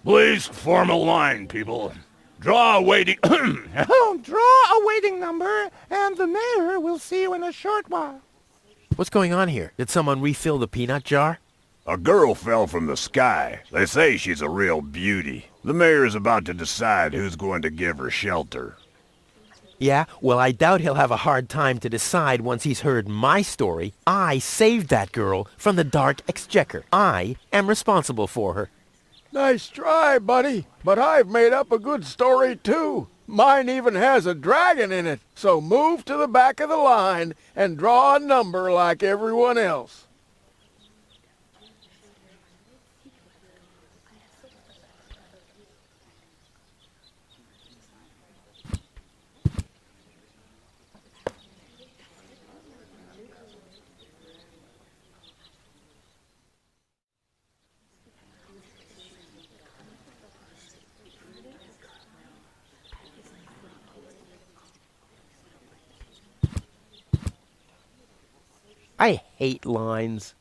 Please form a line, people. Draw a waiting... Oh, draw a waiting number, and the mayor will see you in a short while. What's going on here? Did someone refill the peanut jar? A girl fell from the sky. They say she's a real beauty. The mayor's about to decide who's going to give her shelter. Yeah, well, I doubt he'll have a hard time to decide once he's heard my story. I saved that girl from the dark exchequer. I am responsible for her. Nice try, buddy. But I've made up a good story, too. Mine even has a dragon in it. So move to the back of the line and draw a number like everyone else. I hate lines.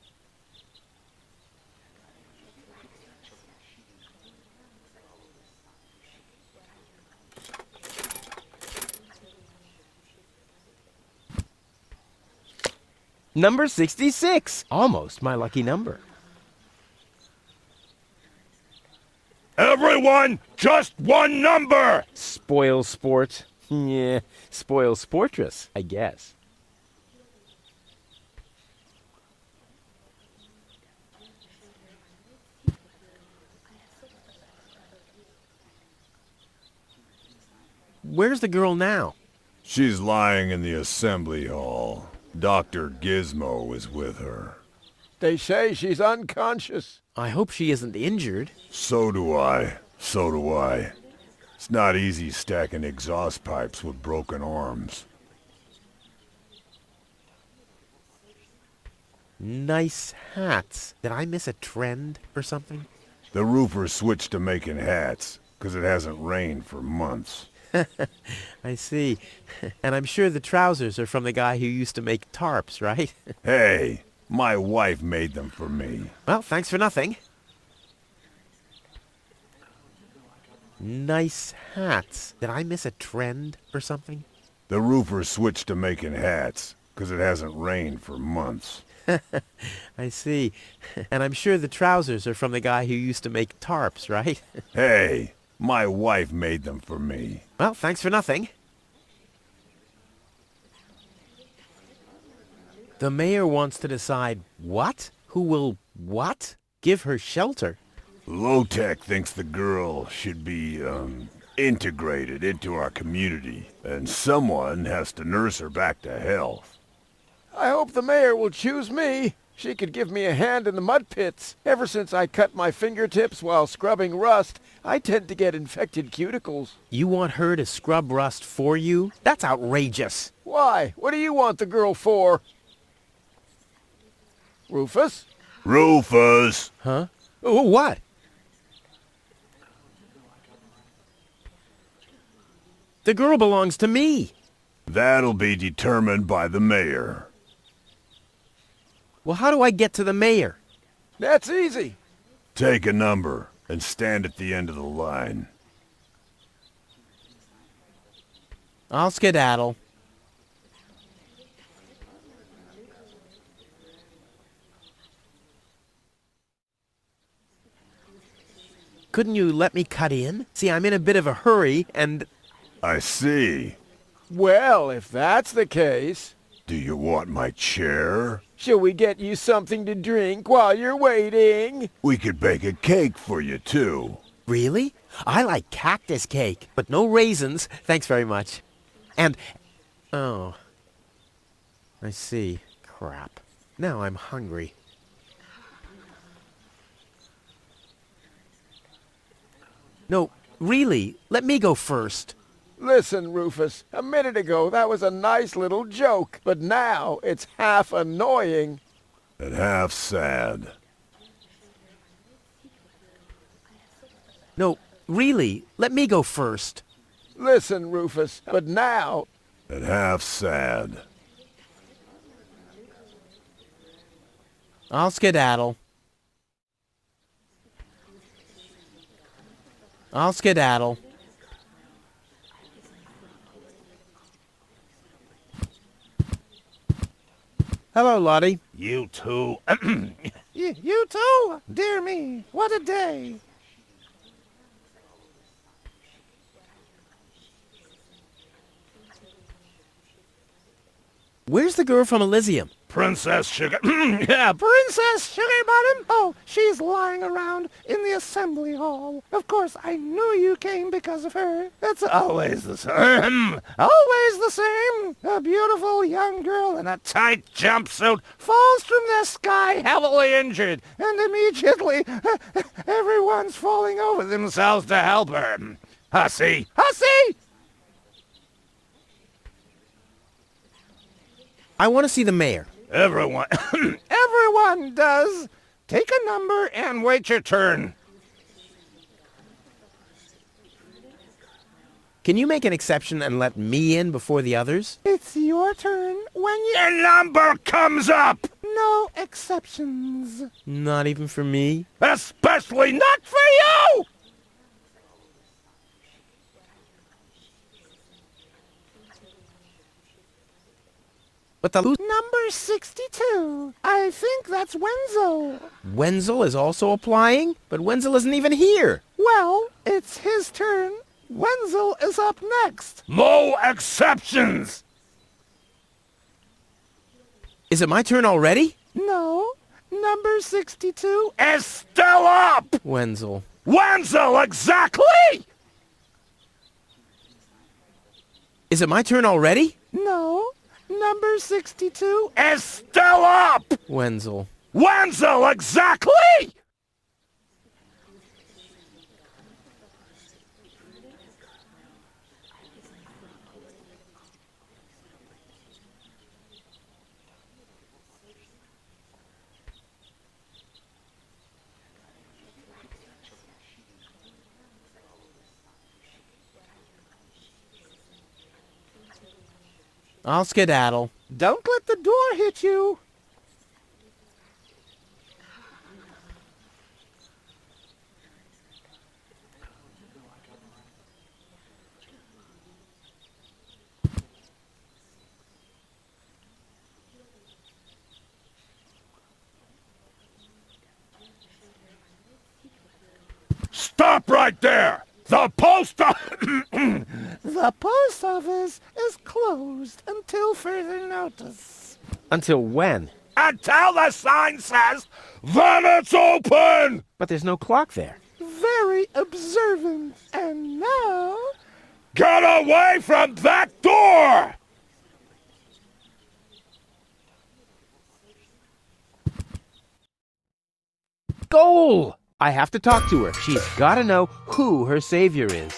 Number 66. Almost my lucky number. Everyone, just one number! Spoil sport. Yeah, spoil sportress, I guess. Where's the girl now? She's lying in the assembly hall. Dr. Gizmo is with her. They say she's unconscious. I hope she isn't injured. So do I. So do I. It's not easy stacking exhaust pipes with broken arms. Nice hats. Did I miss a trend or something? The roofer switched to making hats, 'cause it hasn't rained for months. I see. And I'm sure the trousers are from the guy who used to make tarps, right? Hey, my wife made them for me. Well, thanks for nothing. Nice hats. Did I miss a trend or something? The roofer switched to making hats, 'cause it hasn't rained for months. I see. And I'm sure the trousers are from the guy who used to make tarps, right? Hey, my wife made them for me. Well, thanks for nothing. The mayor wants to decide what? Who will what? Give her shelter? Low-Tech thinks the girl should be, integrated into our community, and someone has to nurse her back to health. I hope the mayor will choose me. She could give me a hand in the mud pits. Ever since I cut my fingertips while scrubbing rust, I tend to get infected cuticles. You want her to scrub rust for you? That's outrageous. Why? What do you want the girl for? Rufus? Rufus! Huh? Oh, what? The girl belongs to me. That'll be determined by the mayor. Well, how do I get to the mayor? That's easy. Take a number and stand at the end of the line. I'll skedaddle. Couldn't you let me cut in? See, I'm in a bit of a hurry, and... I see. Well, if that's the case... Do you want my chair? Shall we get you something to drink while you're waiting? We could bake a cake for you, too. Really? I like cactus cake, but no raisins. Thanks very much. And... Oh. I see. Crap. Now I'm hungry. No, really, let me go first. Listen, Rufus, a minute ago that was a nice little joke, but now it's half annoying. And half sad. No, really, let me go first. Listen, Rufus, but now... And half sad. I'll skedaddle. I'll skedaddle. Hello, Lottie. You too. You too? Dear me, what a day. Where's the girl from Elysium? Princess Sugar. Yeah, Princess Sugarbottom? Oh, she's lying around in the assembly hall. Of course, I knew you came because of her. That's always the same. Always the same. A beautiful young girl in a tight jumpsuit falls from the sky heavily injured, and immediately everyone's falling over themselves to help her. Hussy! Hussy! I want to see the mayor. Everyone. Everyone does. Take a number and wait your turn. Can you make an exception and let me in before the others? It's your turn when Your number comes up! No exceptions. Not even for me? Especially not for you! But the Number 62. I think that's Wenzel. Wenzel is also applying? But Wenzel isn't even here. Well, it's his turn. Wenzel is up next. No exceptions! Is it my turn already? No. Number 62. Is still up! Wenzel. Wenzel, exactly! Is it my turn already? No. Number 62. Is still up! Wenzel. Wenzel, exactly! I'll skedaddle. Don't let the door hit you. Stop right there! The post The post office is closed until further notice. Until when? Until the sign says, then it's open! But there's no clock there. Very observant. And now... Get away from that door! Goal! I have to talk to her. She's got to know who her savior is.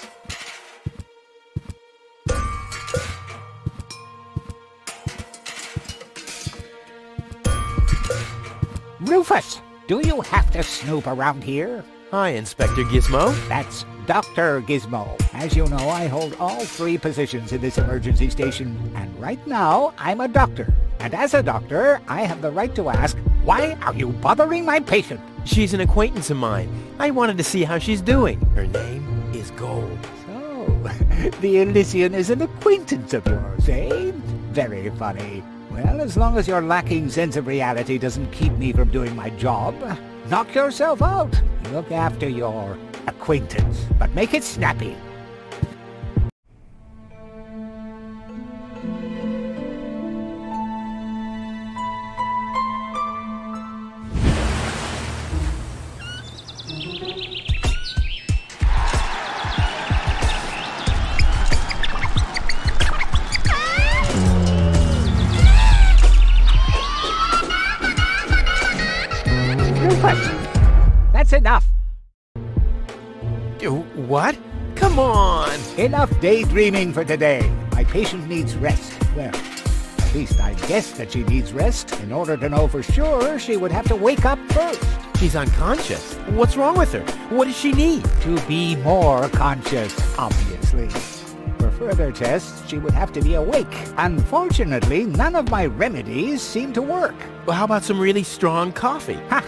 Rufus, do you have to snoop around here? Hi, Inspector Gizmo. That's Dr. Gizmo. As you know, I hold all 3 positions in this emergency station, and right now, I'm a doctor. And as a doctor, I have the right to ask, why are you bothering my patient? She's an acquaintance of mine. I wanted to see how she's doing. Her name is Gold. So, the Elysian is an acquaintance of yours, eh? Very funny. Well, as long as your lacking sense of reality doesn't keep me from doing my job, knock yourself out. Look after your acquaintance, but make it snappy. That's enough. What? Come on! Enough daydreaming for today. My patient needs rest. Well, at least I guess that she needs rest. In order to know for sure, she would have to wake up first. She's unconscious. What's wrong with her? What does she need? To be more conscious, obviously. For further tests, she would have to be awake. Unfortunately, none of my remedies seem to work. Well, how about some really strong coffee? Ha!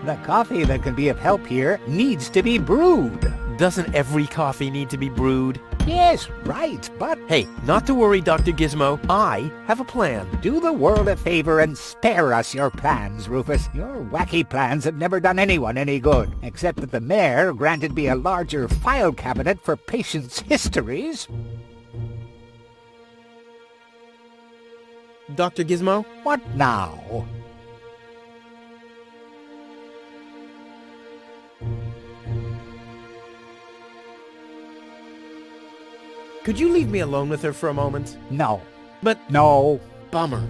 The coffee that can be of help here needs to be brewed. Doesn't every coffee need to be brewed? Yes, right, but Hey, not to worry, Dr. Gizmo. I have a plan. do the world a favor and spare us your plans, Rufus. Your wacky plans have never done anyone any good, except that the mayor granted me a larger file cabinet for patients' histories. Dr. Gizmo? What now? Could you leave me alone with her for a moment? No. But, No. bummer.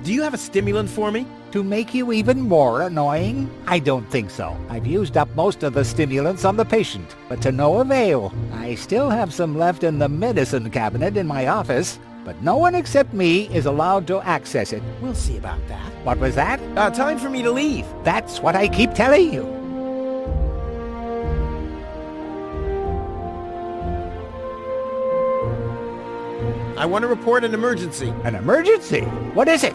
Do you have a stimulant for me? To make you even more annoying? I don't think so. I've used up most of the stimulants on the patient, but to no avail. I still have some left in the medicine cabinet in my office, but no one except me is allowed to access it. We'll see about that. What was that? Time for me to leave. That's what I keep telling you. I want to report an emergency. An emergency? What is it?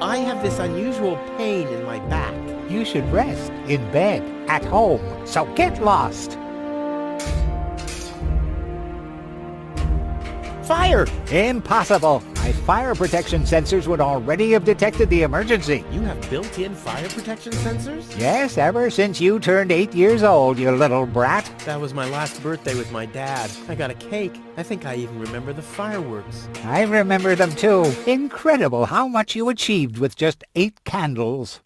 I have this unusual pain in my back. You should rest in bed, at home, so get lost. Fire! Impossible. My fire protection sensors would already have detected the emergency. You have built-in fire protection sensors? Yes, ever since you turned 8 years old, you little brat. That was my last birthday with my dad. I got a cake. I think I even remember the fireworks. I remember them too. Incredible how much you achieved with just 8 candles.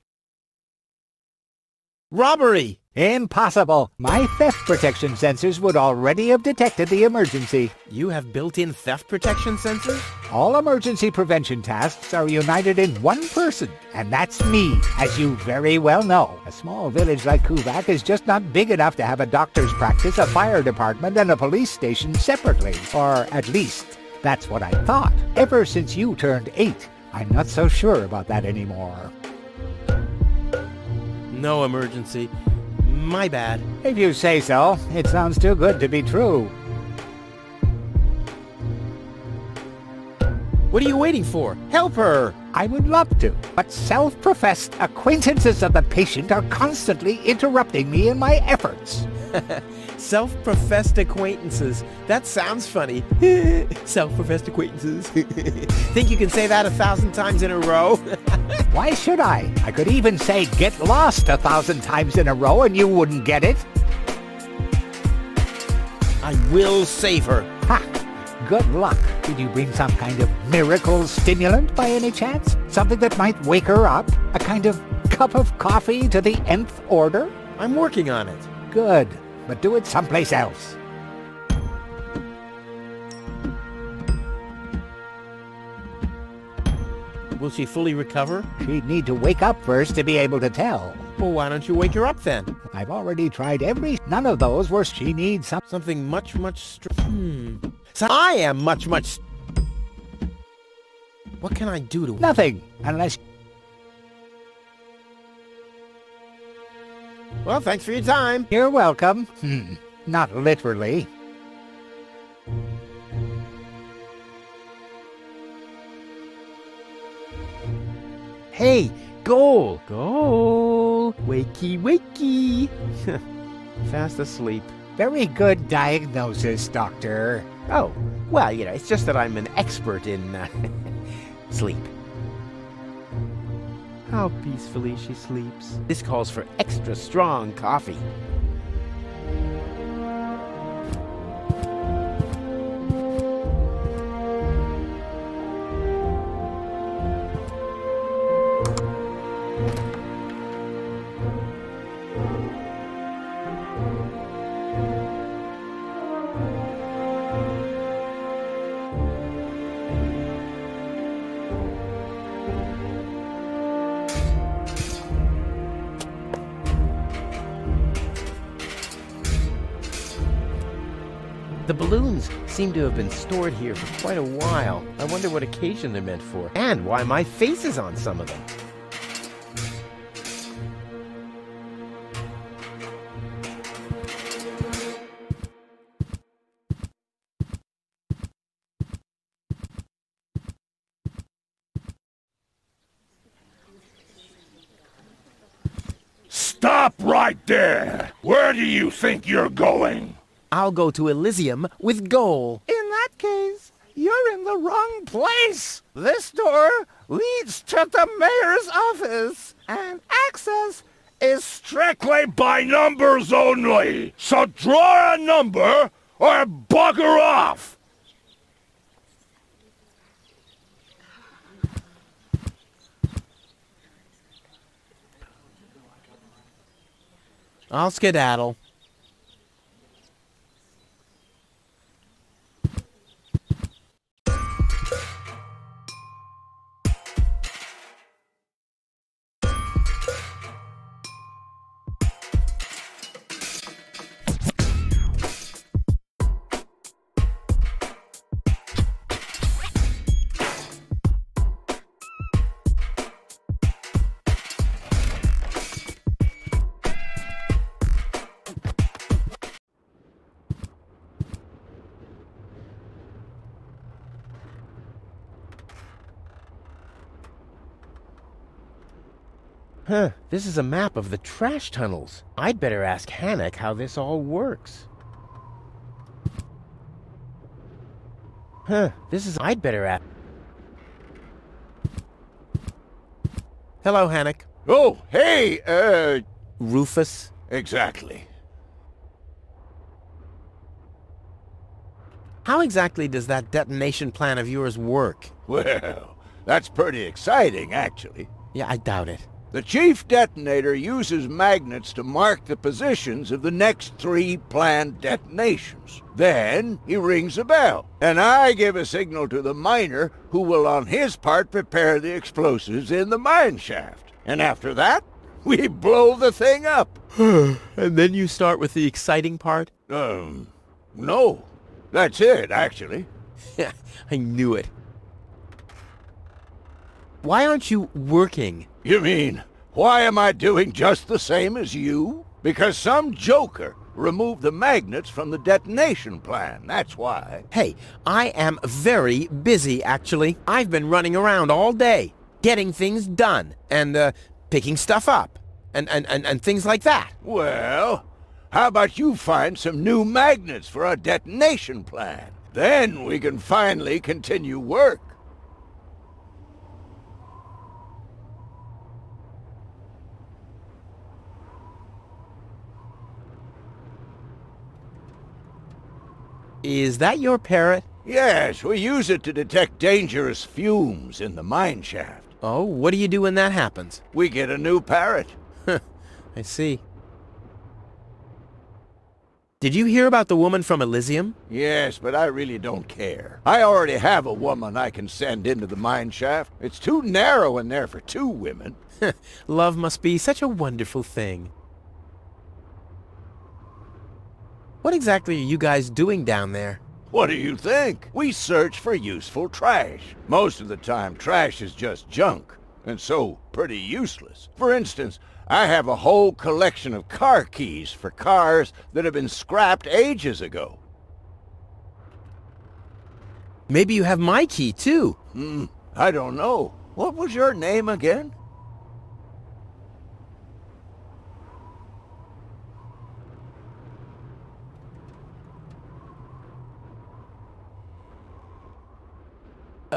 Robbery! Impossible. My theft protection sensors would already have detected the emergency. You have built-in theft protection sensors? All emergency prevention tasks are united in one person, and that's me, as you very well know. A small village like Kuvak is just not big enough to have a doctor's practice, a fire department, and a police station separately. Or at least, that's what I thought. Ever since you turned 8, I'm not so sure about that anymore. No emergency. My bad. If you say so, it sounds too good to be true. What are you waiting for? Help her! I would love to, but self-professed acquaintances of the patient are constantly interrupting me in my efforts. Self-professed acquaintances. That sounds funny. Self-professed acquaintances. Think you can say that 1,000 times in a row? Why should I? I could even say get lost 1,000 times in a row and you wouldn't get it. I will save her. Ha! Good luck. Did you bring some kind of miracle stimulant by any chance? Something that might wake her up? A kind of cup of coffee to the nth order? I'm working on it. Good, but do it someplace else. Will she fully recover? She'd need to wake up first to be able to tell. Well, why don't you wake her up then? I've already tried none of those where she needs Something much So I am much What can I do to her? nothing, unless... Well, thanks for your time. You're welcome. Not literally. Hey, goal! Goal! Wakey, wakey! Fast asleep. Very good diagnosis, Doctor. Oh, well, it's just that I'm an expert in sleep. How peacefully she sleeps. This calls for extra strong coffee. The balloons seem to have been stored here for quite a while. I wonder what occasion they're meant for, and why my face is on some of them. Stop right there! Where do you think you're going? I'll go to Elysium with Goal. In that case, you're in the wrong place. This door leads to the mayor's office, and access is Strictly by numbers only! So draw a number or bugger off! I'll skedaddle. Huh, this is a map of the trash tunnels. I'd better ask Hannock how this all works. I'd better ask... Hello, Hannock. Oh, hey, Rufus. Exactly. How exactly does that detonation plan of yours work? Well, that's pretty exciting, actually. Yeah, I doubt it. The chief detonator uses magnets to mark the positions of the next 3 planned detonations. Then he rings a bell, and I give a signal to the miner who will on his part prepare the explosives in the mine shaft. And after that, we blow the thing up. And then you start with the exciting part? No. That's it, actually. Yeah, I knew it. Why aren't you working? You mean, why am I doing just the same as you? Because some joker removed the magnets from the detonation plan, that's why. Hey, I am very busy, actually. I've been running around all day, getting things done, and, picking stuff up, and things like that. Well, how about you find some new magnets for our detonation plan? Then we can finally continue work. Is that your parrot? Yes, we use it to detect dangerous fumes in the mine shaft. Oh, what do you do when that happens? We get a new parrot. I see. Did you hear about the woman from Elysium? Yes, but I really don't care. I already have a woman I can send into the mine shaft. It's too narrow in there for 2 women. Love must be such a wonderful thing. What exactly are you guys doing down there? What do you think? We search for useful trash. Most of the time, trash is just junk, and so pretty useless. For instance, I have a whole collection of car keys for cars that have been scrapped ages ago. Maybe you have my key, too. I don't know. What was your name again?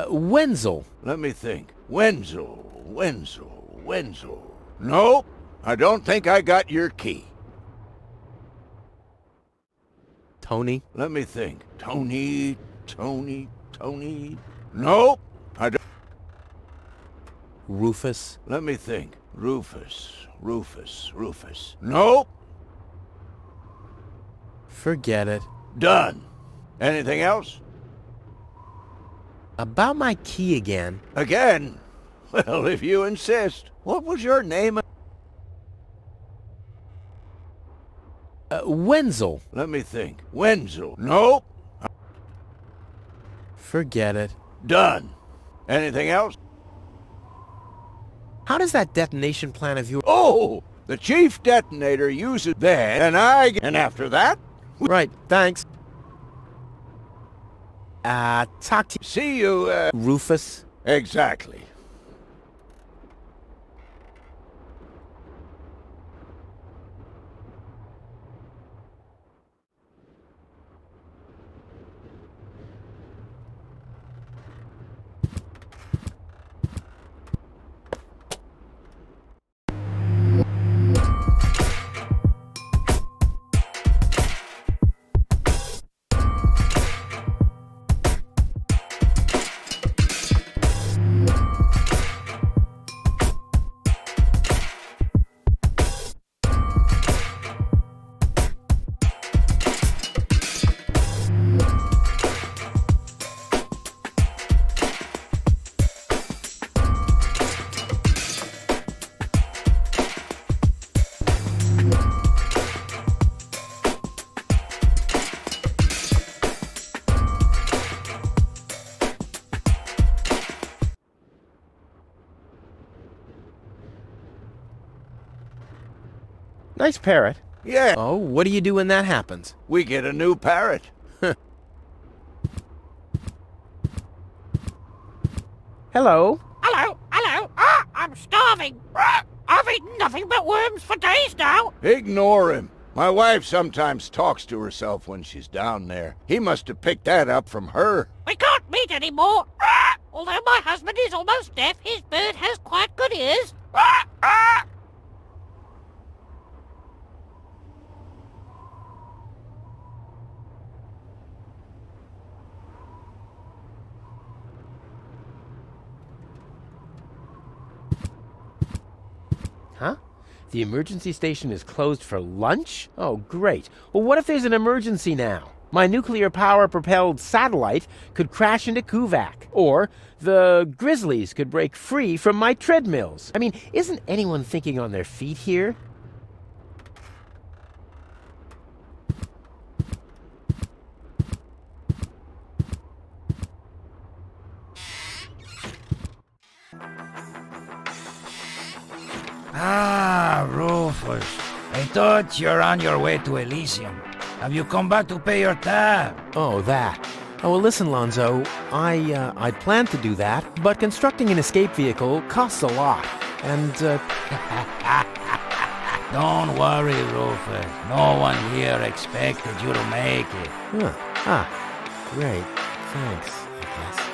Wenzel. Let me think. Wenzel. Nope. I don't think I got your key. Tony. Let me think. Tony. Nope. I don't. Rufus. Let me think. Rufus. Nope. Forget it. Done. Anything else? About my key again. Again? Well, if you insist. What was your name? Wenzel. Let me think. Wenzel. Nope. Forget it. Done. Anything else? How does that detonation plan of yours... Oh! The chief detonator uses that, and after that... Right, thanks. Talk to... See you, Rufus. Exactly. Nice parrot. Yeah, Oh, what do you do when that happens? we get a new parrot. Hello. Hello, hello. Ah, I'm starving. Ah, I've eaten nothing but worms for days now. Ignore him. My wife sometimes talks to herself when she's down there. He must have picked that up from her. We can't meet anymore. Ah, although my husband is almost deaf, his bird has quite good ears. Ah, ah. Huh? The emergency station is closed for lunch? Oh, great. Well, what if there's an emergency now? My nuclear power-propelled satellite could crash into Kuvak. Or the grizzlies could break free from my treadmills. I mean, isn't anyone thinking on their feet here? Ah, Rufus. I thought you're on your way to Elysium. Have you come back to pay your tab? Oh, that. Oh, well, listen, Lonzo. I'd planned to do that, but constructing an escape vehicle costs a lot. And, Don't worry, Rufus. No one here expected you to make it. Great. Thanks, I guess.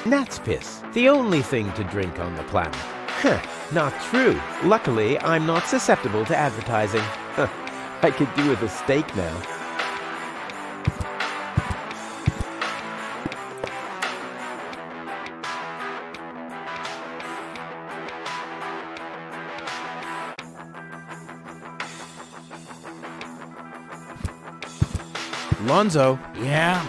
Gnat's piss, the only thing to drink on the planet. Huh, not true. Luckily, I'm not susceptible to advertising. I could do with a steak now. Lonzo. Yeah?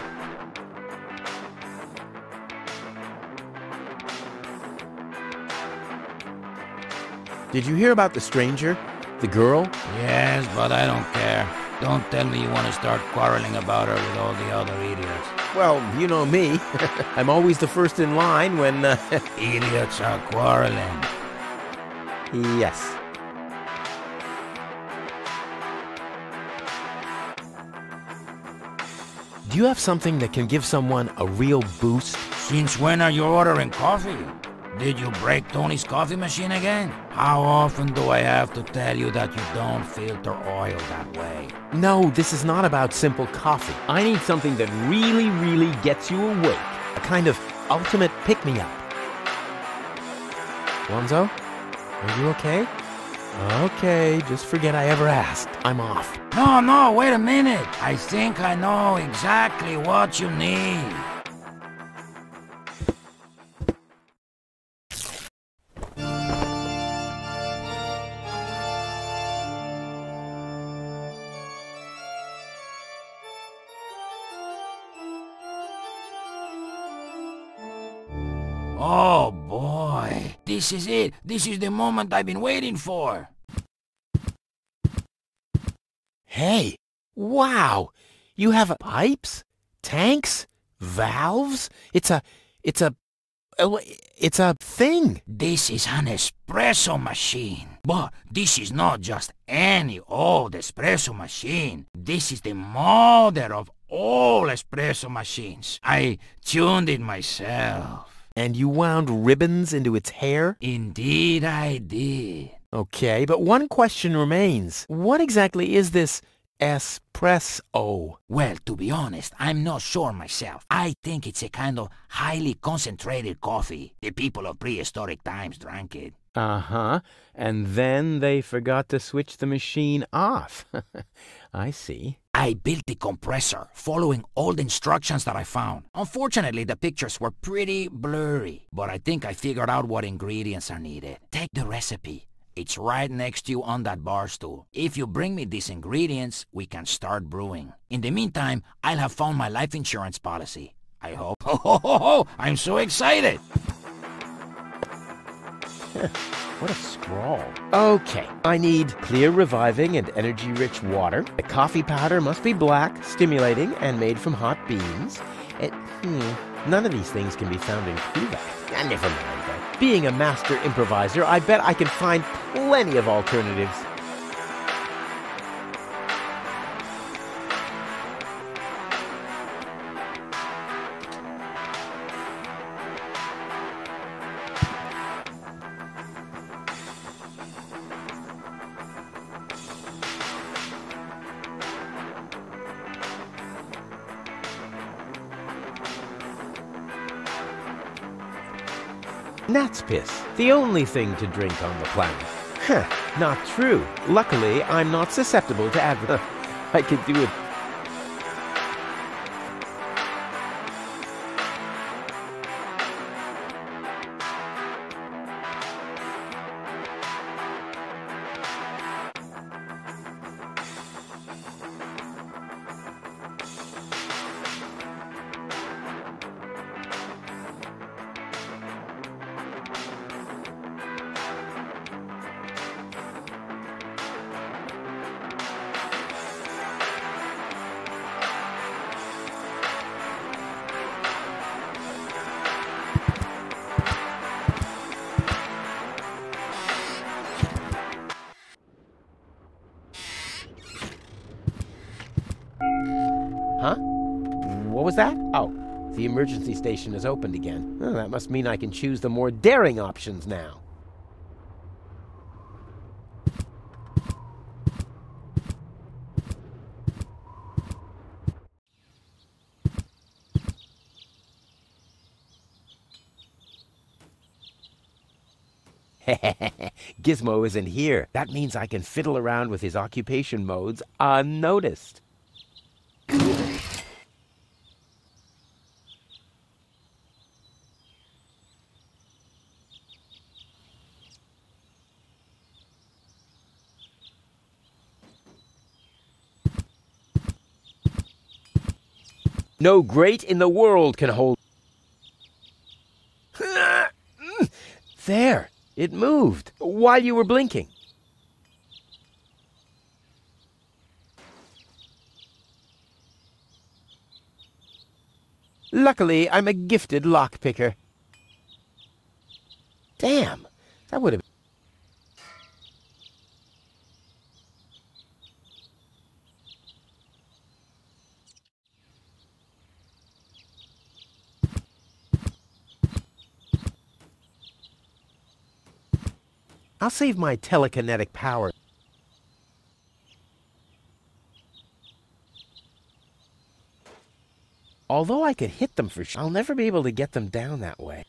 Did you hear about the stranger? The girl? Yes, but I don't care. Don't tell me you want to start quarreling about her with all the other idiots. Well, you know me. I'm always the first in line when, Idiots are quarreling. Yes. Do you have something that can give someone a real boost? Since when are you ordering coffee? Did you break Tony's coffee machine again? How often do I have to tell you that you don't filter oil that way? No, this is not about simple coffee. I need something that really, really gets you awake. A kind of ultimate pick-me-up. Lonzo? Are you okay? Okay, just forget I ever asked. I'm off. No, wait a minute. I think I know exactly what you need. Oh boy, this is it. This is the moment I've been waiting for. Hey, wow! You have pipes, tanks, valves? It's a thing. This is an espresso machine. But this is not just any old espresso machine. This is the mother of all espresso machines. I tuned it myself. And you wound ribbons into its hair? Indeed I did. Okay, but one question remains. What exactly is this espresso? Well, to be honest, I'm not sure myself. I think it's a kind of highly concentrated coffee. The people of prehistoric times drank it. Uh-huh. And then they forgot to switch the machine off. I see. I built the compressor, following all the instructions that I found. Unfortunately, the pictures were pretty blurry, but I think I figured out what ingredients are needed. Take the recipe. It's right next to you on that bar stool. If you bring me these ingredients, we can start brewing. In the meantime, I'll have found my life insurance policy. I hope. I'm so excited! What a scrawl. Okay, I need clear, reviving, and energy-rich water. The coffee powder must be black, stimulating, and made from hot beans. None of these things can be found in Kuvak. Never mind, though. Being a master improviser, I bet I can find plenty of alternatives. Gnat's piss, the only thing to drink on the planet. Not true. Luckily, I'm not susceptible to I could do it. Huh? What was that? Oh, the emergency station is opened again. Oh, that must mean I can choose the more daring options now. Gizmo isn't here. That means I can fiddle around with his occupation modes unnoticed. No grate in the world can hold... There! It moved while you were blinking. Luckily, I'm a gifted lockpicker. Damn! That would have... I'll save my telekinetic power. Although I could hit them for sure, I'll never be able to get them down that way.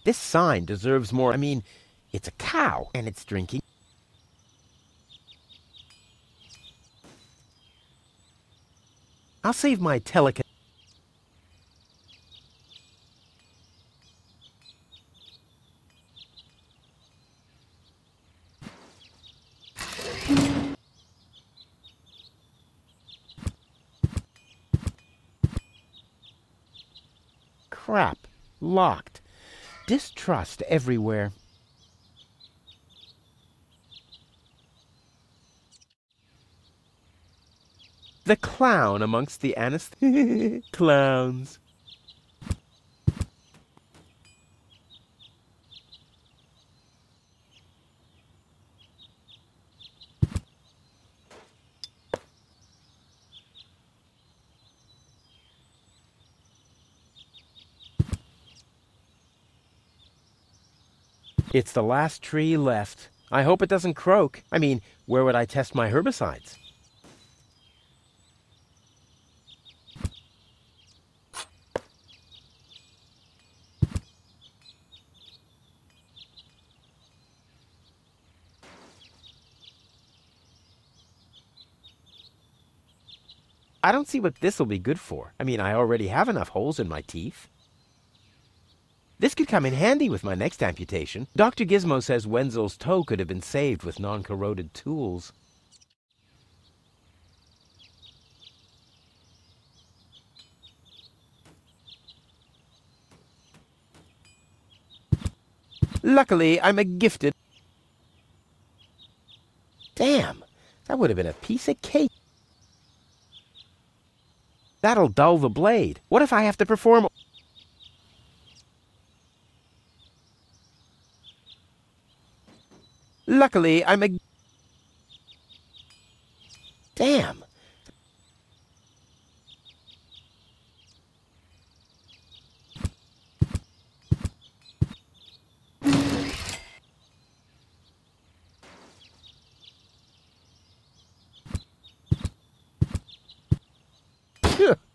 This sign deserves more. I mean, it's a cow, and it's drinking. I'll save my telekinetic... Crap. Locked. Distrust everywhere. The clown amongst the clowns. It's the last tree left. I hope it doesn't croak. I mean, where would I test my herbicides? I don't see what this will be good for. I mean, I already have enough holes in my teeth. This could come in handy with my next amputation. Dr. Gizmo says Wenzel's toe could have been saved with non-corroded tools. Luckily, I'm a gifted... Damn, that would have been a piece of cake. That'll dull the blade. What if I have to perform... Luckily, I'm a... Damn.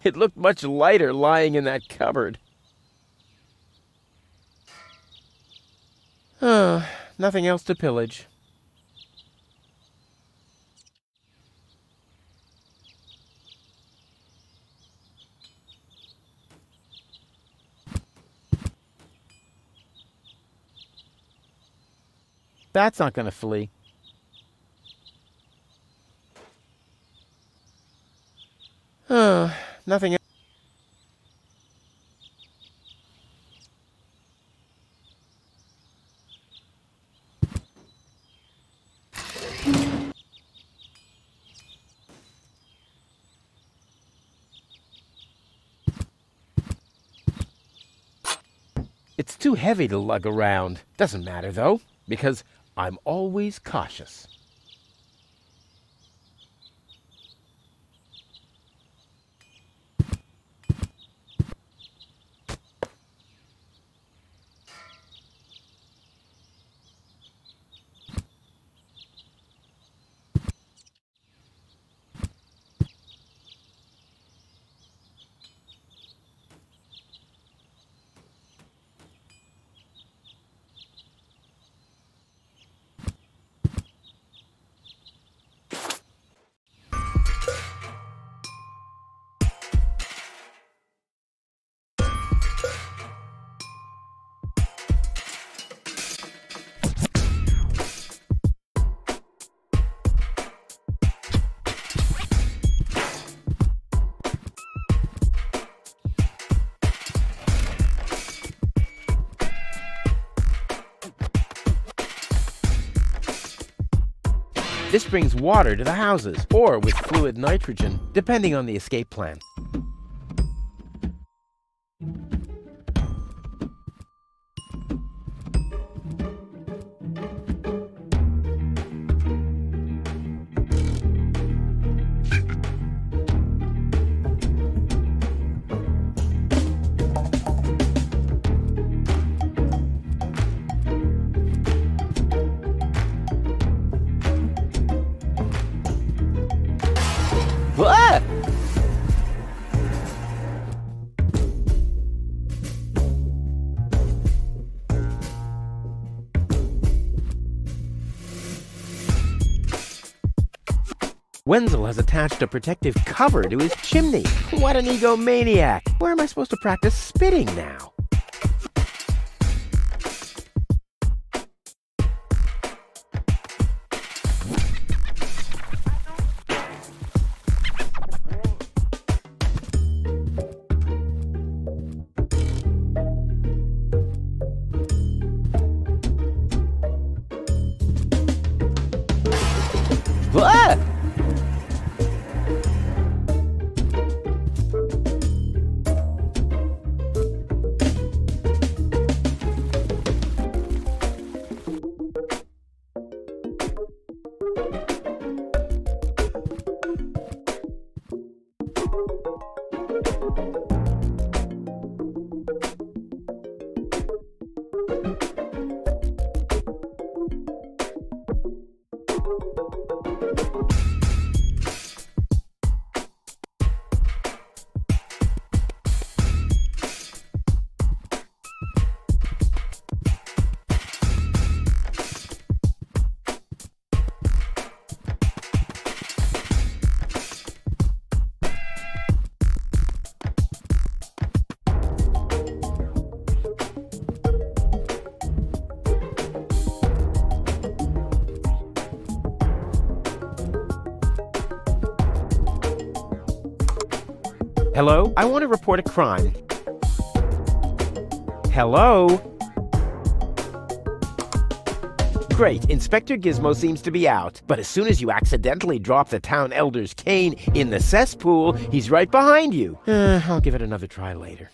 It looked much lighter lying in that cupboard. Nothing else to pillage. That's not going to flee. Nothing else. It's too heavy to lug around. Doesn't matter, though, because I'm always cautious. This brings water to the houses, or with fluid nitrogen, depending on the escape plan. Ah! Wenzel has attached a protective cover to his chimney. What an egomaniac! Where am I supposed to practice spitting now? Ah! Hello? I want to report a crime. Hello? Great, Inspector Gizmo seems to be out. But as soon as you accidentally drop the town elder's cane in the cesspool, he's right behind you. I'll give it another try later.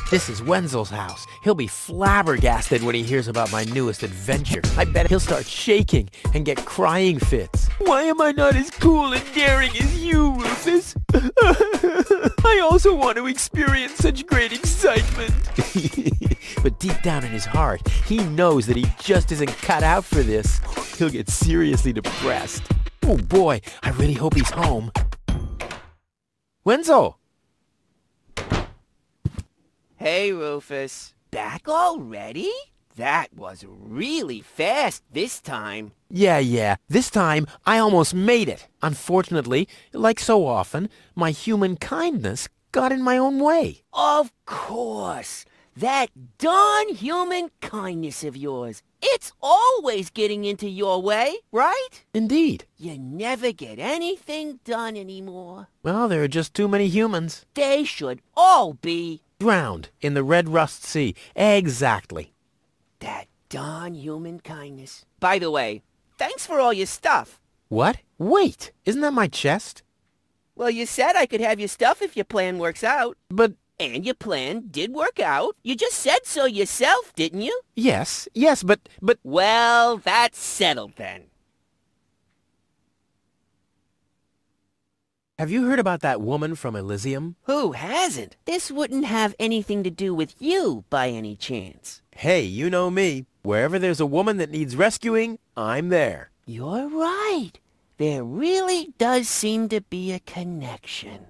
This is Wenzel's house. He'll be flabbergasted when he hears about my newest adventure. I bet he'll start shaking and get crying fits. Why am I not as cool and daring as you, Rufus? I also want to experience such great excitement. But deep down in his heart, he knows that he just isn't cut out for this. He'll get seriously depressed. Oh boy, I really hope he's home. Wenzel! Hey, Rufus. Back already? That was really fast this time. Yeah. This time, I almost made it. Unfortunately, like so often, my human kindness got in my own way. Of course. That darn human kindness of yours. It's always getting into your way, right? Indeed. You never get anything done anymore. Well, there are just too many humans. They should all be Drowned in the Red Rust Sea. Exactly. that darn human kindness. By the way, thanks for all your stuff. What? Wait, isn't that my chest? Well, you said I could have your stuff if your plan works out. But, And your plan did work out. You just said so yourself, didn't you? yes, but... Well, that's settled then. Have you heard about that woman from Elysium? Who hasn't? This wouldn't have anything to do with you by any chance. Hey, you know me. Wherever there's a woman that needs rescuing, I'm there. You're right. There really does seem to be a connection.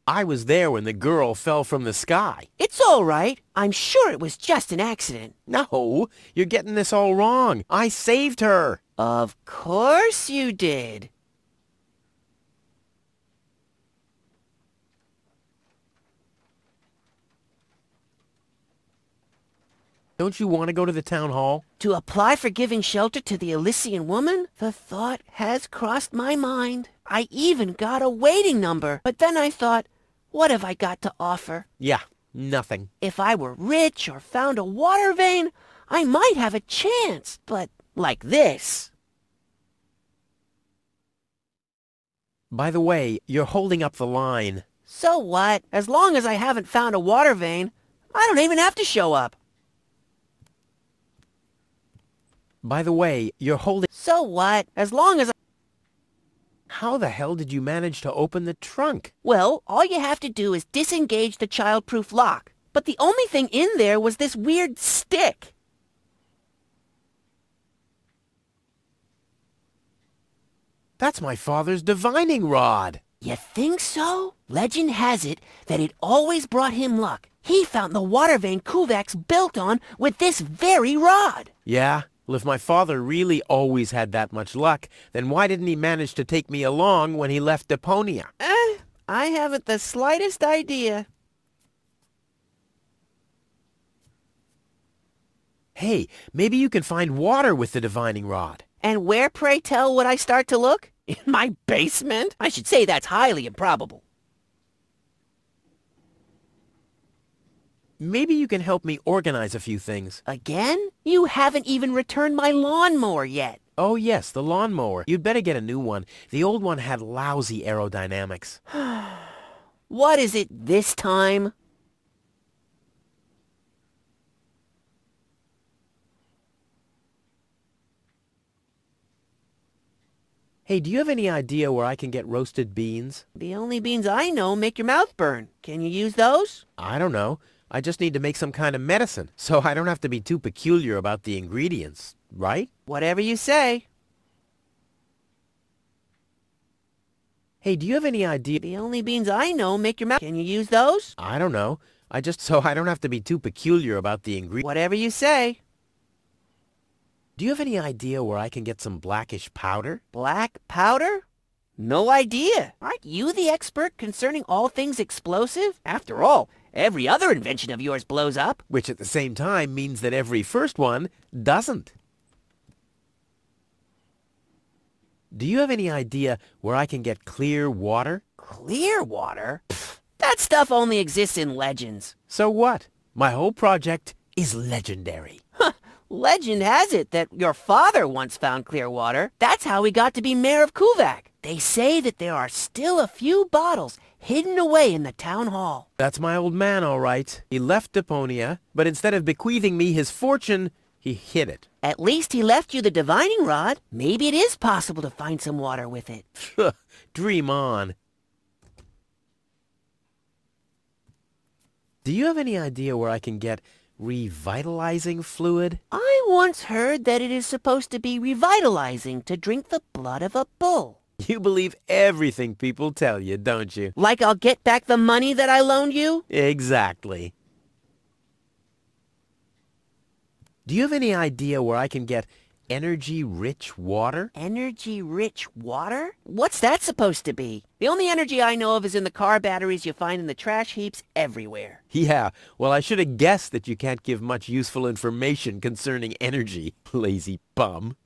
I was there when the girl fell from the sky. It's all right. I'm sure it was just an accident. No, you're getting this all wrong. I saved her. Of course you did. Don't you want to go to the town hall? To apply for giving shelter to the Elysian woman? The thought has crossed my mind. I even got a waiting number. But then I thought, what have I got to offer? Yeah, nothing. If I were rich or found a water vein, I might have a chance. But like this. By the way, you're holding up the line. So what? As long as I haven't found a water vein, I don't even have to show up. By the way, you're holding... So what? As long as How the hell did you manage to open the trunk? Well, all you have to do is disengage the child-proof lock. But the only thing in there was this weird stick. That's my father's divining rod. You think so? Legend has it that it always brought him luck. He found the water vein Kuvak's built on with this very rod. Yeah? Well, if my father really always had that much luck, then why didn't he manage to take me along when he left Deponia? I haven't the slightest idea. Hey, maybe you can find water with the divining rod. And where, pray tell, would I start to look? In my basement? I should say that's highly improbable. Maybe you can help me organize a few things. Again? You haven't even returned my lawnmower yet. Oh yes, the lawnmower. You'd better get a new one. The old one had lousy aerodynamics. What is it this time? Hey, do you have any idea where I can get roasted beans? The only beans I know make your mouth burn. Can you use those? I don't know. I just need to make some kind of medicine, so I don't have to be too peculiar about the ingredients, right? Whatever you say. Hey, do you have any idea? The only beans I know make your mouth... Can you use those? I don't know. So I don't have to be too peculiar about the ingredients. Whatever you say. Do you have any idea where I can get some blackish powder? Black powder? No idea. Aren't you the expert concerning all things explosive? After all, every other invention of yours blows up. Which at the same time means that every first one doesn't. Do you have any idea where I can get clear water? Clear water? That stuff only exists in legends. So what? My whole project is legendary. Legend has it that your father once found clear water. That's how he got to be mayor of Kuvak. They say that there are still a few bottles hidden away in the town hall. That's my old man, all right. He left Deponia, but instead of bequeathing me his fortune, he hid it. At least he left you the divining rod. Maybe it is possible to find some water with it. Dream on. Do you have any idea where I can get revitalizing fluid? I once heard that it is supposed to be revitalizing to drink the blood of a bull. You believe everything people tell you, don't you? Like I'll get back the money that I loaned you? Exactly. Do you have any idea where I can get energy-rich water? Energy-rich water? What's that supposed to be? The only energy I know of is in the car batteries you find in the trash heaps everywhere. Yeah, well, I should have guessed that you can't give much useful information concerning energy, lazy bum.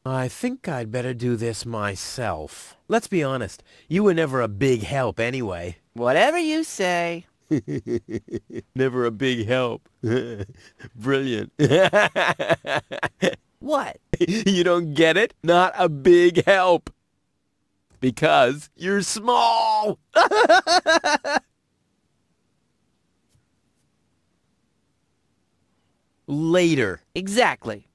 I think I'd better do this myself. Let's be honest, you were never a big help anyway. Whatever you say. Never a big help. Brilliant. What? You don't get it? Not a big help. Because you're small. Later. Exactly.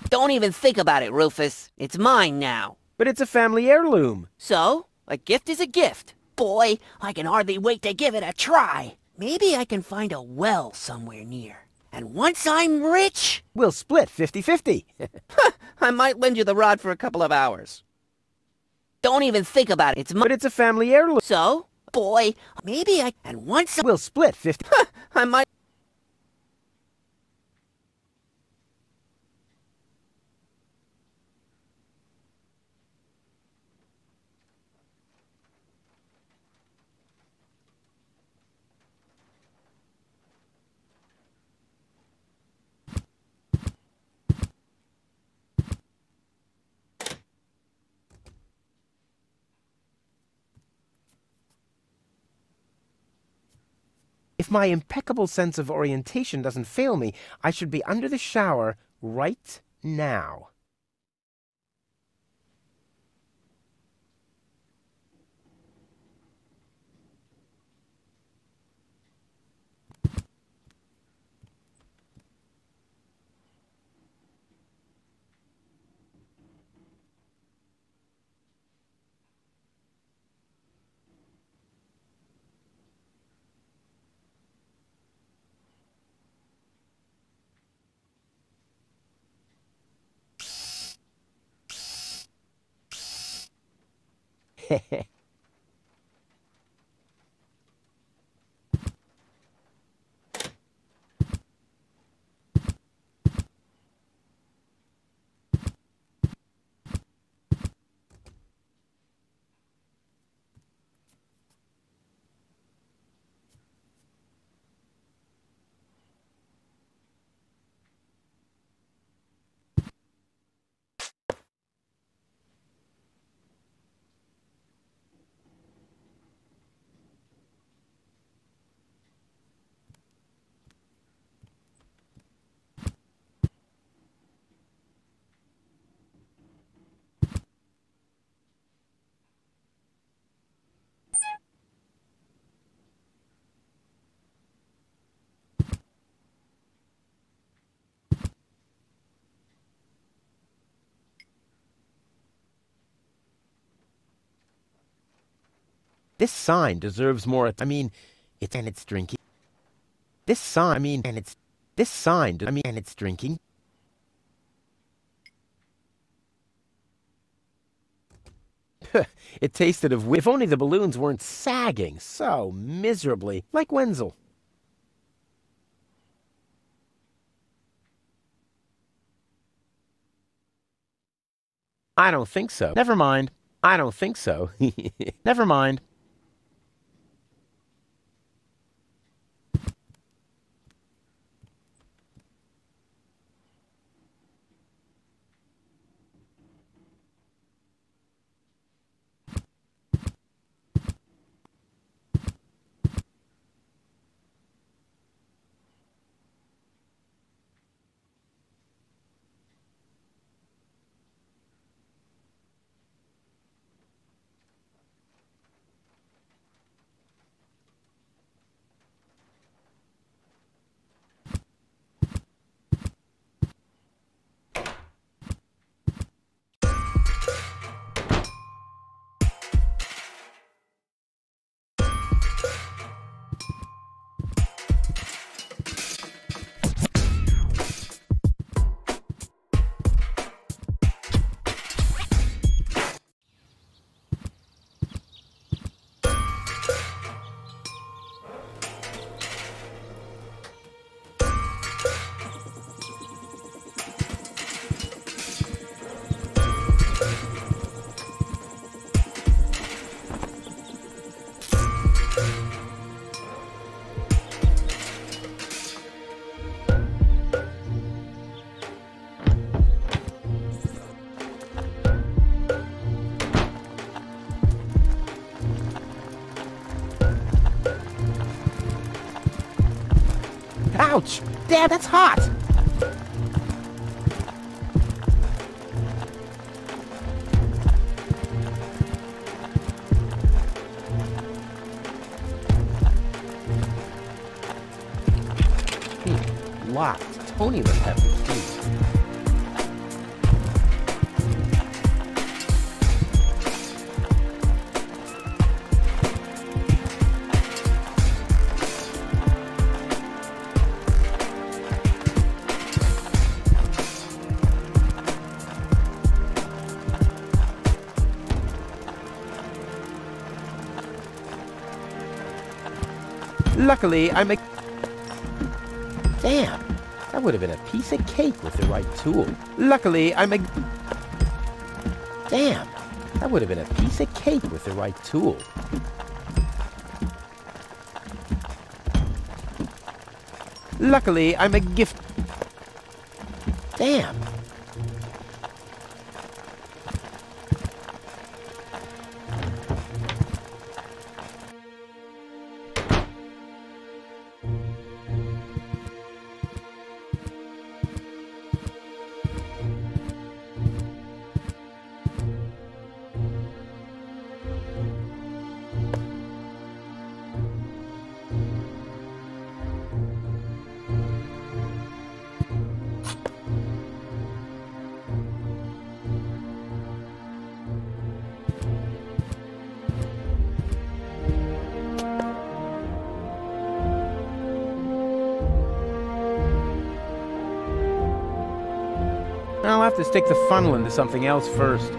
Don't even think about it, Rufus. It's mine now. But it's a family heirloom. So, a gift is a gift. Boy, I can hardly wait to give it a try. Maybe I can find a well somewhere near. And once I'm rich... We'll split 50-50. I might lend you the rod for a couple of hours. Don't even think about it. It's mine. But it's a family heirloom. So, boy, maybe I... And once... We'll split 50... I might... If my impeccable sense of orientation doesn't fail me, I should be under the shower right now. This sign deserves more. I mean, it's drinking. This sign. I mean, and it's this sign. I mean, and it's drinking. It tasted of. If only the balloons weren't sagging so miserably, like Wenzel. I don't think so. Never mind. I don't think so. Never mind. Ouch! Damn, that's hot! Locked. Tony must have the key. Luckily, I'm a... Damn, that would have been a piece of cake with the right tool. Luckily, I'm a... Damn, that would have been a piece of cake with the right tool. Luckily, I'm a gift... Damn. I'll have to stick the funnel into something else first.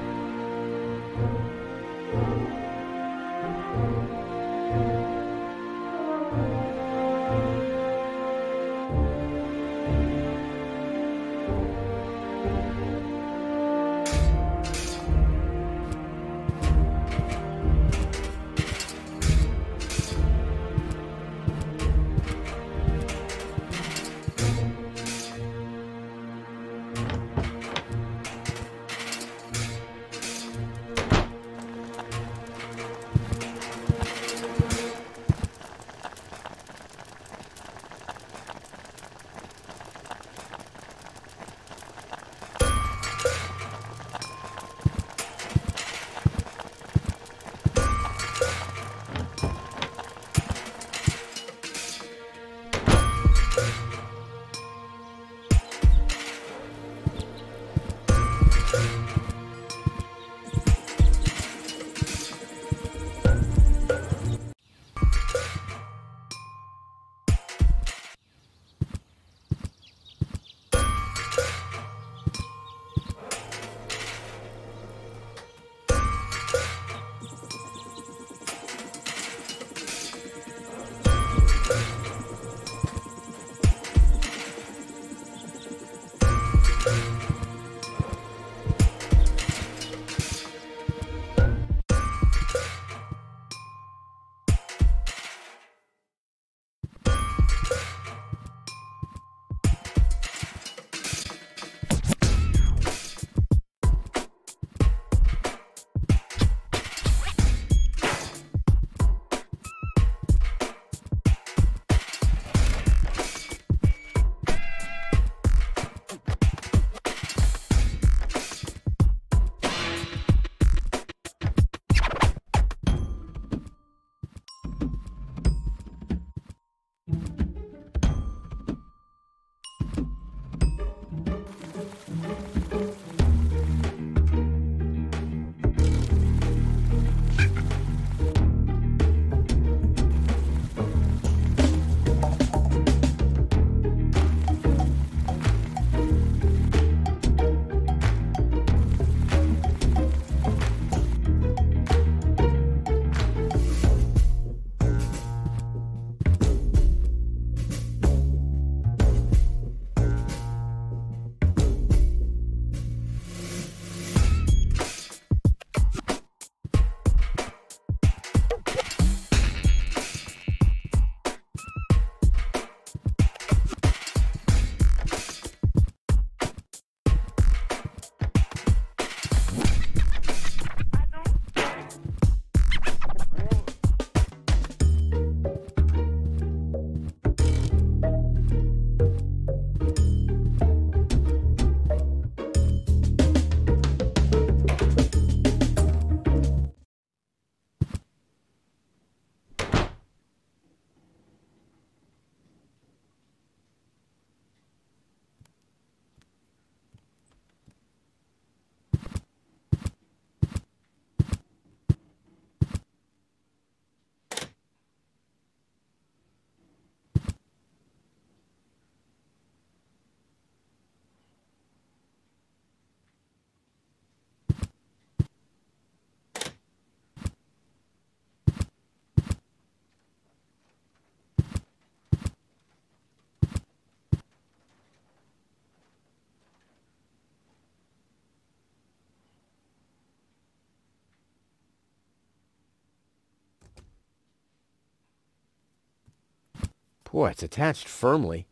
Boy, it's attached firmly.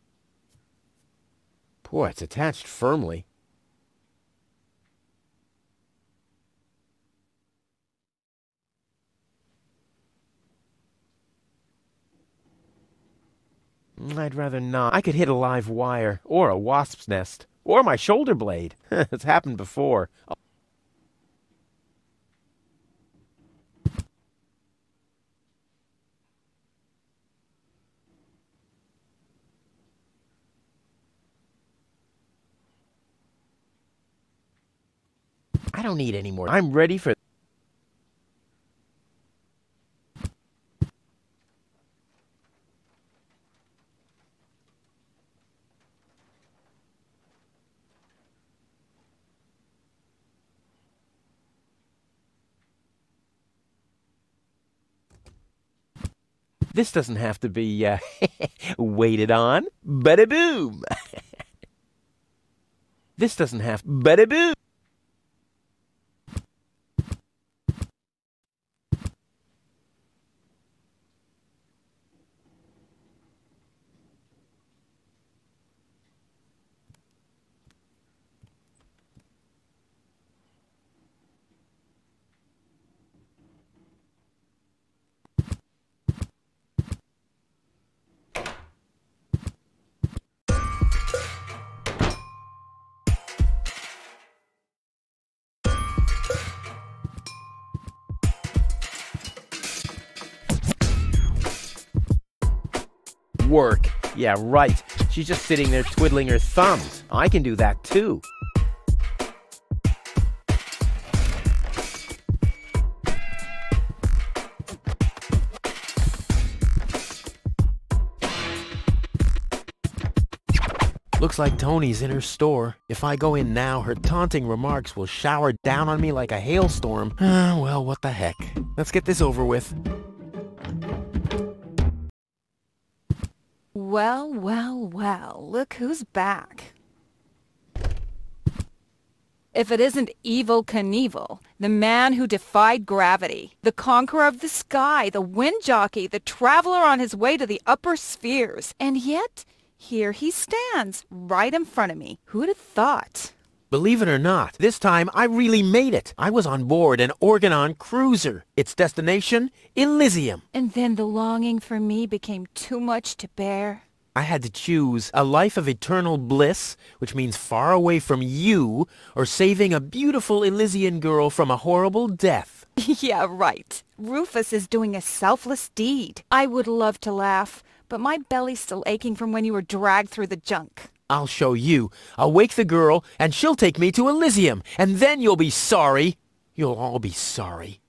Boy, it's attached firmly. I'd rather not. I could hit a live wire, or a wasp's nest, or my shoulder blade. It's happened before. I don't need any more. I'm ready for... This doesn't have to be, waited on. Bada boom! This doesn't have... Bada boom! Work. Yeah, right. She's just sitting there twiddling her thumbs. I can do that too. Looks like Tony's in her store. If I go in now, her taunting remarks will shower down on me like a hailstorm. Well, what the heck. Let's get this over with. Well, well, well, look who's back. If it isn't Evel Knievel, the man who defied gravity, the conqueror of the sky, the wind jockey, the traveler on his way to the upper spheres. And yet, here he stands, right in front of me. Who'd have thought? Believe it or not, this time I really made it. I was on board an Organon cruiser. Its destination, Elysium. And then the longing for me became too much to bear. I had to choose a life of eternal bliss, which means far away from you, or saving a beautiful Elysian girl from a horrible death. Yeah, right. Rufus is doing a selfless deed. I would love to laugh, but my belly's still aching from when you were dragged through the junk. I'll show you. I'll wake the girl, and she'll take me to Elysium, and then you'll be sorry. You'll all be sorry.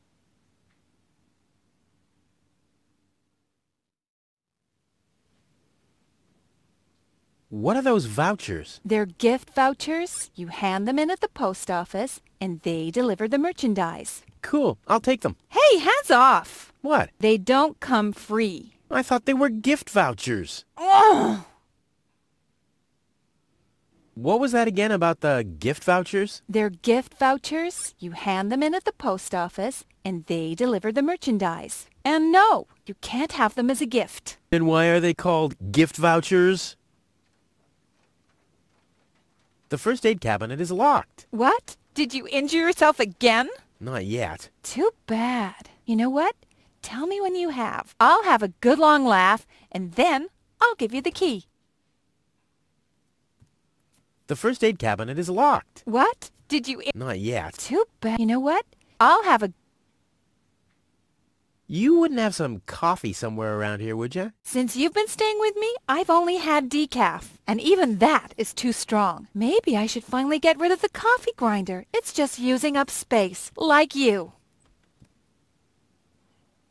What are those vouchers? They're gift vouchers. You hand them in at the post office, and they deliver the merchandise. Cool. I'll take them. Hey, hands off! What? They don't come free. I thought they were gift vouchers. Ugh! What was that again about the gift vouchers? They're gift vouchers. You hand them in at the post office, and they deliver the merchandise. And no, you can't have them as a gift. And why are they called gift vouchers? The first aid cabinet is locked. What? Did you injure yourself again? Not yet. Too bad. You know what? Tell me when you have. I'll have a good long laugh, and then I'll give you the key. The first aid cabinet is locked. What? Did you... Not yet. Too bad. You know what? I'll have a... You wouldn't have some coffee somewhere around here, would you? Since you've been staying with me, I've only had decaf. And even that is too strong. Maybe I should finally get rid of the coffee grinder. It's just using up space, like you.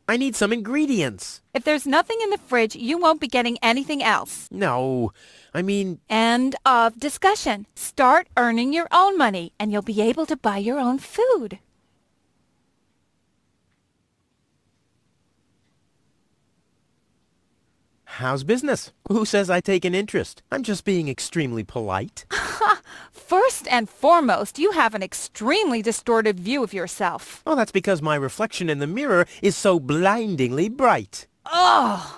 I need some ingredients. If there's nothing in the fridge, you won't be getting anything else. No, I mean... End of discussion. Start earning your own money, and you'll be able to buy your own food. How's business? Who says I take an interest? I'm just being extremely polite. First and foremost, you have an extremely distorted view of yourself. Oh, that's because my reflection in the mirror is so blindingly bright. Ugh!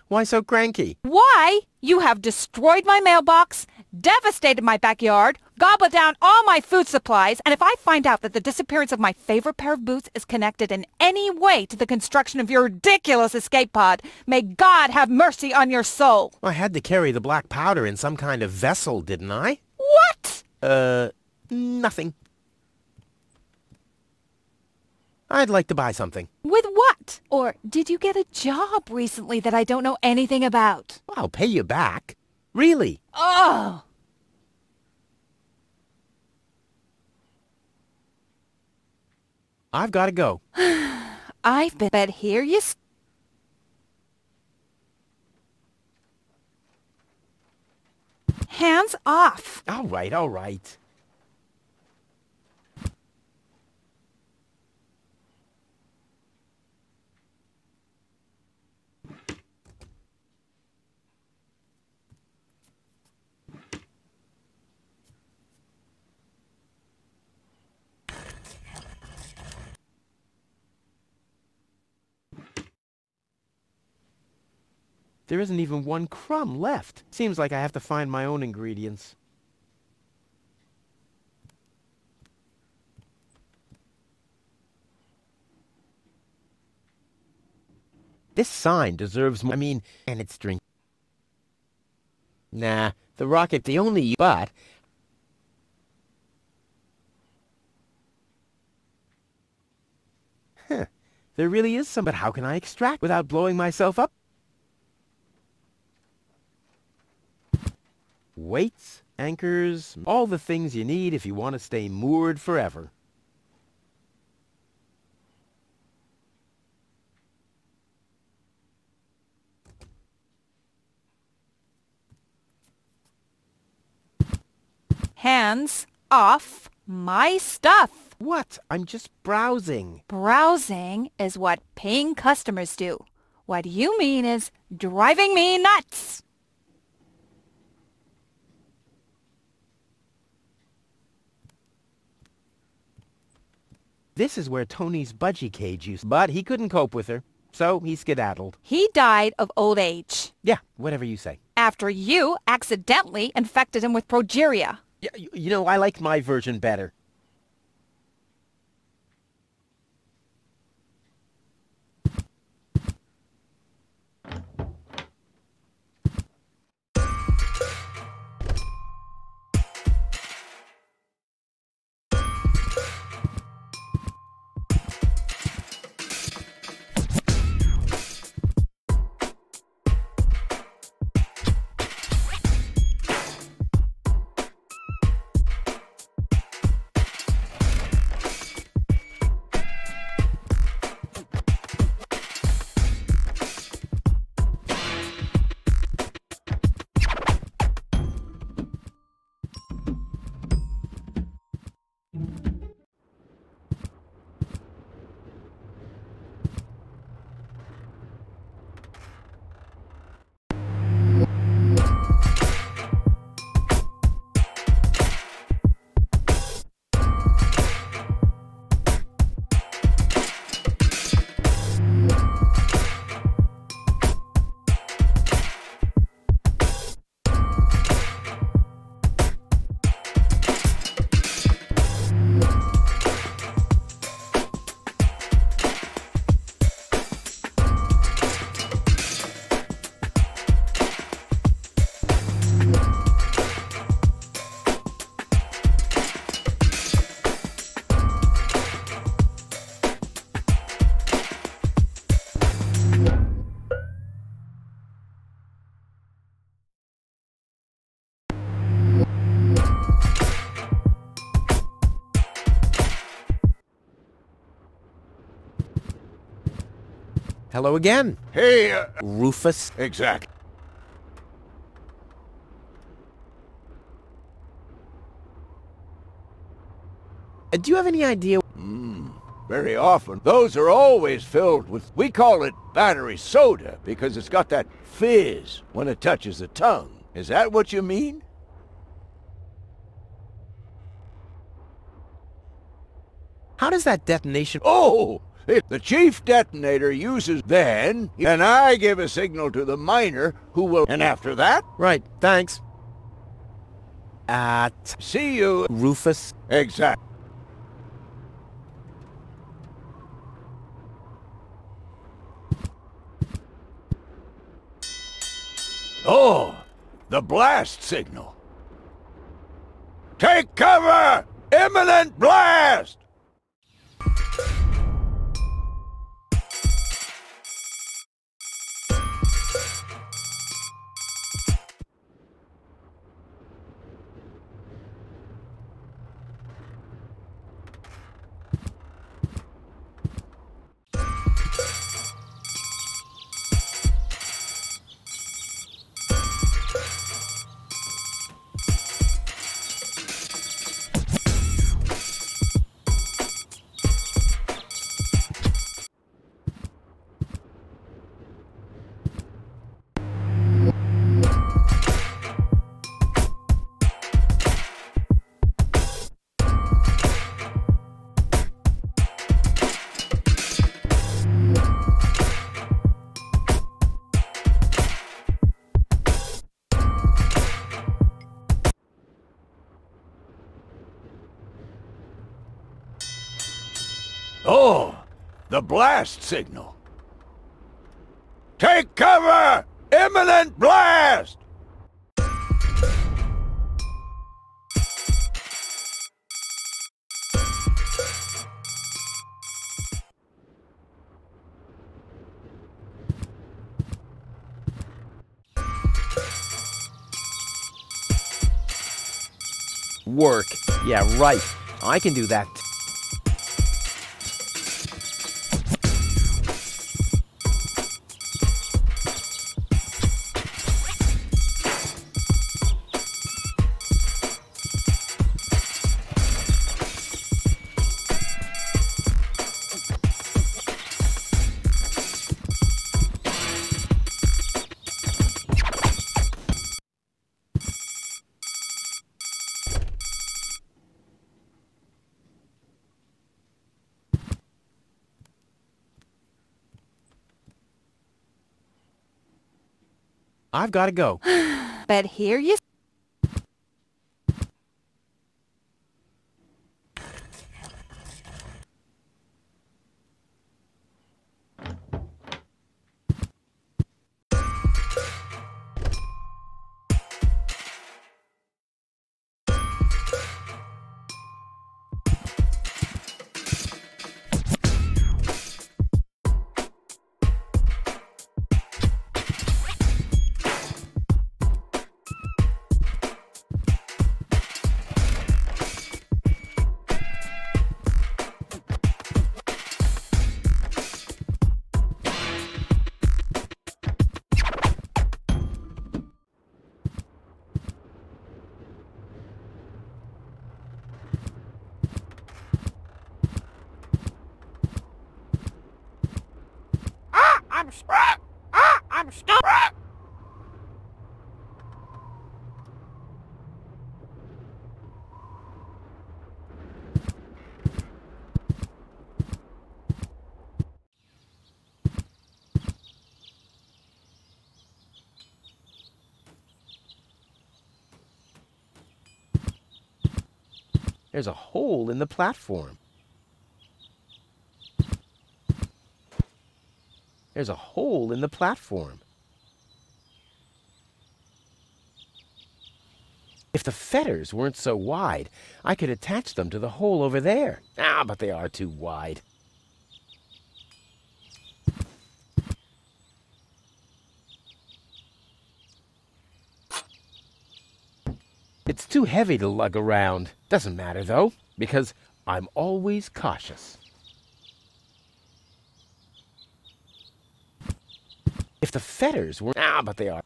Why so cranky? Why? You have destroyed my mailbox, devastated my backyard, gobbled down all my food supplies, and if I find out that the disappearance of my favorite pair of boots is connected in any way to the construction of your ridiculous escape pod, may God have mercy on your soul. I had to carry the black powder in some kind of vessel, didn't I? What? Nothing. I'd like to buy something. With what? Or did you get a job recently that I don't know anything about? I'll pay you back. Really? Oh! I've got to go. I've been... But here you... Hands off. All right, all right. There isn't even one crumb left. Seems like I have to find my own ingredients. This sign deserves more. I mean, and it's drink. Nah, the rocket, the only but. Huh. There really is some, but how can I extract without blowing myself up? Weights, anchors, all the things you need if you want to stay moored forever. Hands off my stuff. What? I'm just browsing. Browsing is what paying customers do. What you mean is driving me nuts. This is where Tony's budgie cage used, but he couldn't cope with her, so he skedaddled. He died of old age. Yeah, whatever you say. After you accidentally infected him with progeria. Yeah, you know, I like my version better. Hello again. Hey, Rufus. exactly. Do you have any idea? Very often, those are always filled with, we call it battery soda, because it's got that fizz when it touches the tongue. Is that what you mean? How does that detonation... Oh, The chief detonator uses then, and I give a signal to the miner who will... And after that, Right, thanks. see you... Rufus? Exactly. Oh, the blast signal. Take cover! Imminent blast! Oh, the blast signal. Take cover! Imminent blast! Work. Yeah, right. I can do that. I've got to go. But here you... I'm stuck. There's a hole in the platform. There's a hole in the platform. If the fetters weren't so wide, I could attach them to the hole over there. Ah, but they are too wide. It's too heavy to lug around. Doesn't matter, though, because I'm always cautious. If the fetters were... Ah, but they are.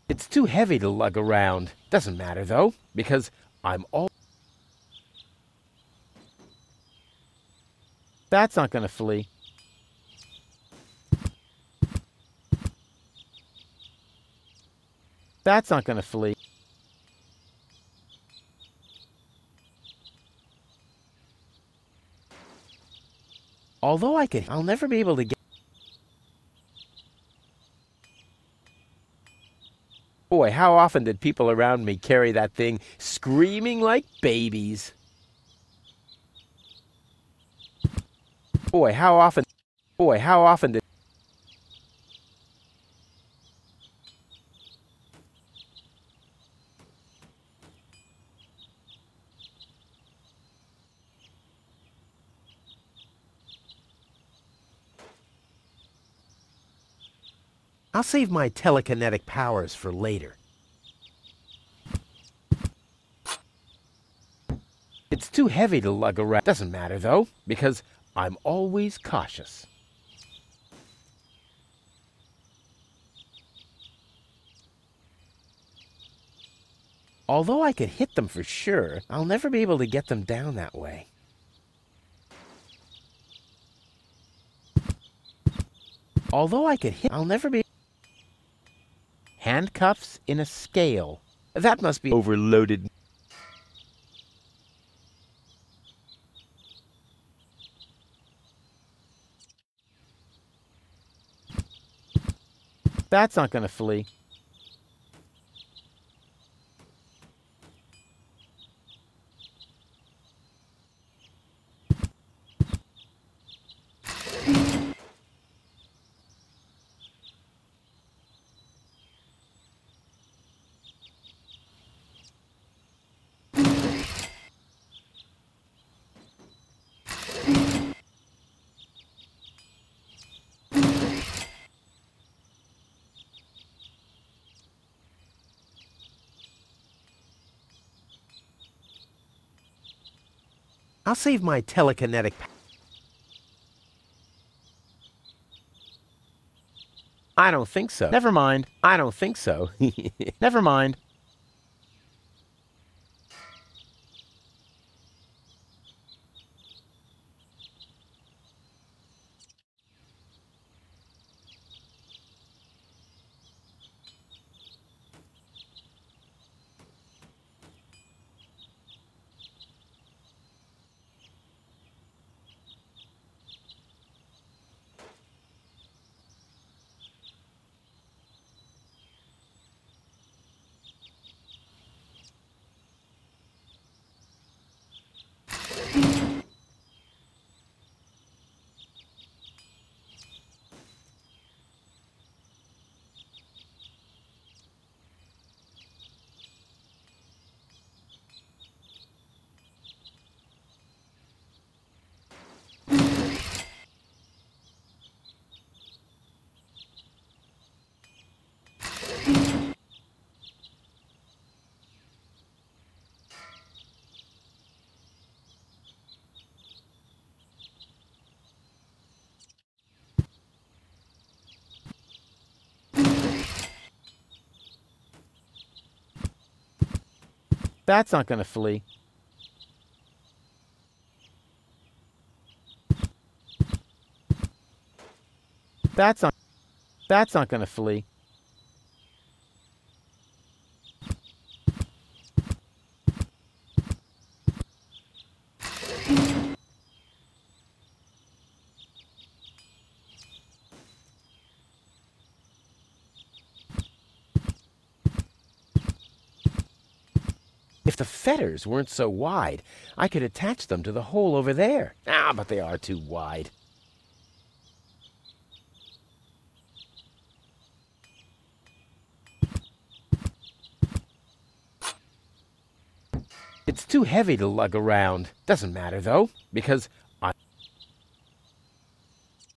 It's too heavy to lug around. Doesn't matter, though, because I'm all... That's not gonna flee. That's not gonna flee. Although I could... I'll never be able to get... Boy, how often did people around me carry that thing screaming like babies? Boy, how often did... I'll save my telekinetic powers for later. It's too heavy to lug around. Doesn't matter, though, because I'm always cautious. Although I could hit them for sure, I'll never be able to get them down that way. Although I could hit... I'll never be... Handcuffs in a scale. That must be overloaded. That's not gonna flee. I'll save my telekinetic... I don't think so. Never mind. I don't think so. Never mind. That's not gonna flee. That's not gonna flee. If the fetters weren't so wide, I could attach them to the hole over there. Ah, but they are too wide. It's too heavy to lug around. Doesn't matter, though, because